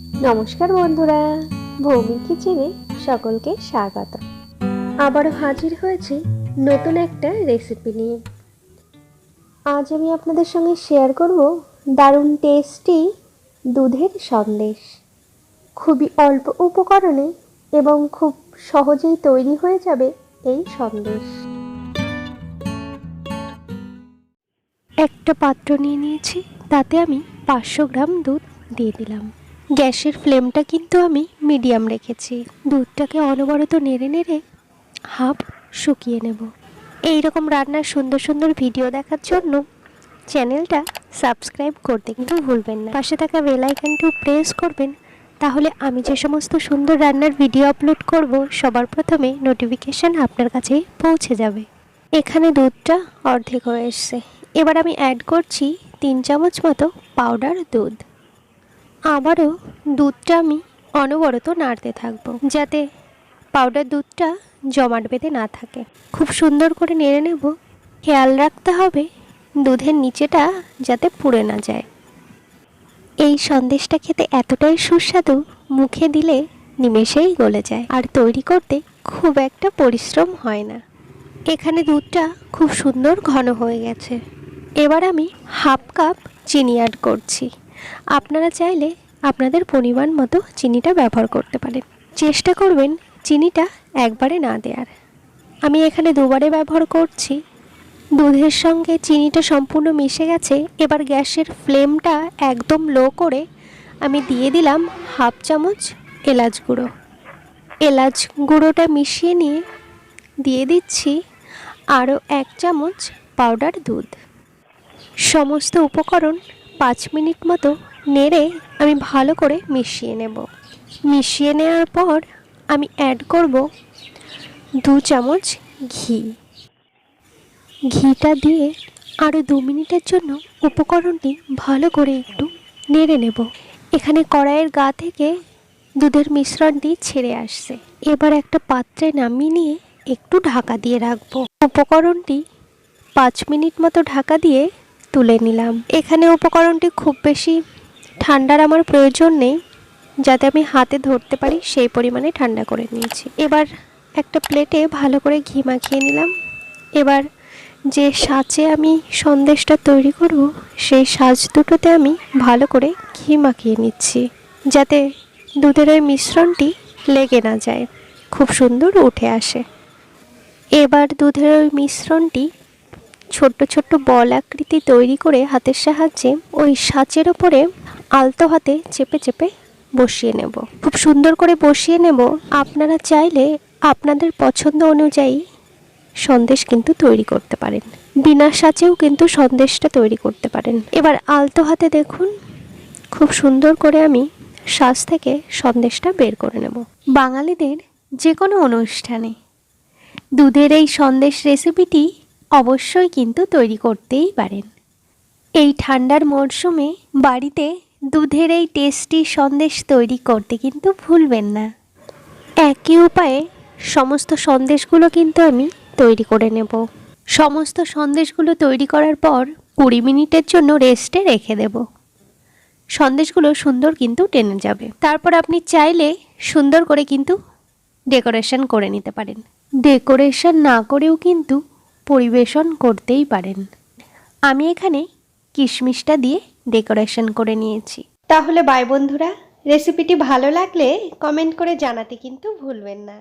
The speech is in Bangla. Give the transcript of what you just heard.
নমস্কার বন্ধুরা, ভৌমিক কিচেনে সকলকে স্বাগত। আবারও হাজির হয়েছি নতুন একটা রেসিপি নিয়ে। আজ আমি আপনাদের সঙ্গে শেয়ার করব দারুণ টেস্টি দুধের সন্দেশ। খুবই অল্প উপকরণে এবং খুব সহজেই তৈরি হয়ে যাবে এই সন্দেশ। একটা পাত্র নিয়ে নিয়েছি, তাতে আমি 500 গ্রাম দুধ দিয়ে দিলাম। গ্যাসের ফ্লেমটা কিন্তু আমি মিডিয়াম রেখেছি। দুধটাকে অনবরত নেড়ে নেড়ে হাফ শুকিয়ে নেব। এই রকম রান্নার সুন্দর সুন্দর ভিডিও দেখার জন্য চ্যানেলটা সাবস্ক্রাইব করতে কিন্তু ভুলবেন না। পাশে থাকা বেল আইকনটিও প্রেস করবেন, তাহলে আমি যে সমস্ত সুন্দর রান্নার ভিডিও আপলোড করব সবার প্রথমে নোটিফিকেশান আপনার কাছে পৌঁছে যাবে। এখানে দুধটা অর্ধেক হয়ে এসছে। এবার আমি অ্যাড করছি 3 চামচ মতো পাউডার দুধ। আবারও দুধটা আমি অনবরত নাড়তে থাকবো, যাতে পাউডার দুধটা জমাট বেঁধে না থাকে। খুব সুন্দর করে নেড়ে নেব। খেয়াল রাখতে হবে দুধের নিচেটা যাতে পুড়ে না যায়। এই সন্দেশটা খেতে এতটাই সুস্বাদু, মুখে দিলে নিমেষেই গলে যায়, আর তৈরি করতে খুব একটা পরিশ্রম হয় না। এখানে দুধটা খুব সুন্দর ঘন হয়ে গেছে। এবার আমি হাফ কাপ চিনি অ্যাড করছি। আপনারা চাইলে আপনাদের পরিমাণ মতো চিনিটা ব্যবহার করতে পারেন। চেষ্টা করবেন চিনিটা একবারে না দেওয়ার। আমি এখানে দুবারে ব্যবহার করছি। দুধের সঙ্গে চিনিটা সম্পূর্ণ মিশে গেছে। এবার গ্যাসের ফ্লেমটা একদম লো করে আমি দিয়ে দিলাম হাফ চামচ এলাচ গুঁড়ো। এলাচ গুঁড়োটা মিশিয়ে নিয়ে দিয়ে দিচ্ছি আরও 1 চামচ পাউডার দুধ। সমস্ত উপকরণ 5 মিনিট মতো নেড়ে আমি ভালো করে মিশিয়ে নেব। মিশিয়ে নেওয়ার পর আমি অ্যাড করব 2 চামচ ঘি। ঘিটা দিয়ে আরও 2 মিনিটের জন্য উপকরণটি ভালো করে একটু নেড়ে নেব। এখানে কড়াইয়ের গা থেকে দুধের মিশ্রণটি ছেড়ে আসছে। এবার একটা পাত্রে নামিয়ে নিয়ে একটু ঢাকা দিয়ে রাখবো। উপকরণটি 5 মিনিট মতো ঢাকা দিয়ে তুলে নিলাম। এখানে উপকরণটি খুব বেশি ঠান্ডার আমার প্রয়োজন নেই, যাতে আমি হাতে ধরতে পারি সেই পরিমাণে ঠান্ডা করে নিয়েছি। এবার একটা প্লেটে ভালো করে ঘি মাখিয়ে নিলাম। এবার যে সাঁচে আমি সন্দেশটা তৈরি করব, সেই সাঁচ দুটোতে আমি ভালো করে ঘি মাখিয়ে নিচ্ছি, যাতে দুধের ওই মিশ্রণটি লেগে না যায়, খুব সুন্দর উঠে আসে। এবার দুধের ওই মিশ্রণটি ছোট্ট ছোট্ট বল আকৃতি তৈরি করে হাতের সাহায্যে ওই সাঁচের ওপরে আলতো হাতে চেপে চেপে বসিয়ে নেব। খুব সুন্দর করে বসিয়ে নেব। আপনারা চাইলে আপনাদের পছন্দ অনুযায়ী সন্দেশ কিন্তু তৈরি করতে পারেন। বিনা সাঁচেও কিন্তু সন্দেশটা তৈরি করতে পারেন। এবার আলতো হাতে দেখুন, খুব সুন্দর করে আমি সাঁচ থেকে সন্দেশটা বের করে নেব। বাঙালিদের যে কোনো অনুষ্ঠানে দুধের এই সন্দেশ রেসিপিটি অবশ্যই কিন্তু তৈরি করতেই পারেন। এই ঠান্ডার মরশুমে বাড়িতে দুধের এই টেস্টি সন্দেশ তৈরি করতে কিন্তু ভুলবেন না। একই উপায়ে সমস্ত সন্দেশগুলো কিন্তু আমি তৈরি করে নেব। সমস্ত সন্দেশগুলো তৈরি করার পর 20 মিনিটের জন্য রেস্টে রেখে দেব। সন্দেশগুলো সুন্দর কিন্তু টেনে যাবে। তারপর আপনি চাইলে সুন্দর করে কিন্তু ডেকোরেশন করে নিতে পারেন। ডেকোরেশন না করেও কিন্তু পরিবেশন করতেই পারেন। আমি এখানে কিশমিশটা দিয়ে ডেকোরেশন করে নিয়েছি। তাহলে বাই বন্ধুরা, রেসিপিটি ভালো লাগলে কমেন্ট করে জানাতে কিন্তু ভুলবেন না।